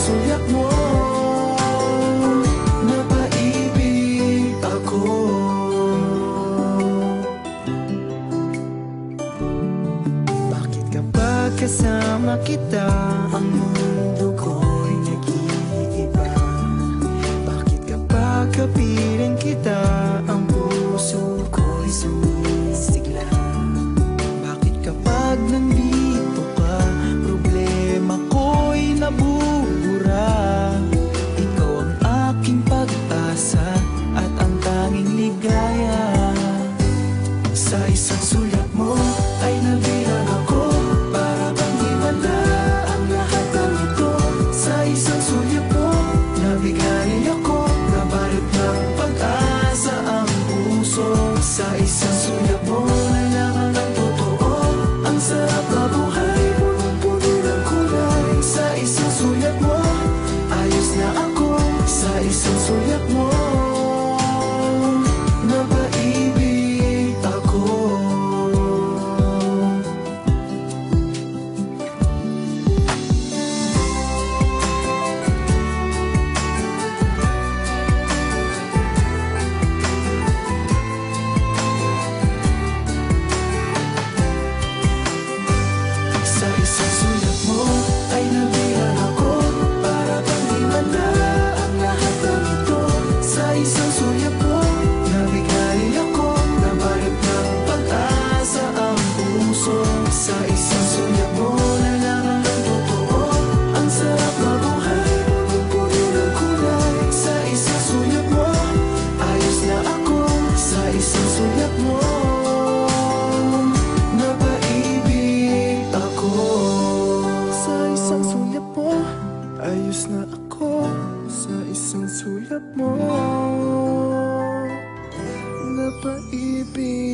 sulyap mo, napaibig ako. Bakit kapag kasama kita, ang mundo ko'y nag-iiba? Bakit kapag kapiling kita, ang puso ko'y sumisigla? Bakit kapag nandito ka, problema ko'y nabubura? Ikaw ang aking pag-asa at ang tanging ligaya. Sa isang sulyap mo ay nabilang ako, para bang himala ang lahat ng ito. Sa isang sulyap mo nabigay ako, nabalot ng pag-asa ang puso. Sa isang sulyap mo nalaman ng totoo, ang sarap na buhay, punong-puno ng kulay. Sa isang sulyap mo ayos na ako, sa isang sulyap mo napaibig ako. Sa isang sulyap mo ay nabilang ako, para bang himala ang lahat ng ito. Sa isang sulyap mo nabigay ako, nabalot ng pag-asa ang puso. Sa isang sulyap mo nalaman ng totoo, ang sarap na buhay, punong-puno ng kulay. Sa isang sulyap mo ayos na ako, sa isang sulyap mo napaibig ako. Sa isang sulyap mo ayos na ako, sa isang sulyap mo napaibig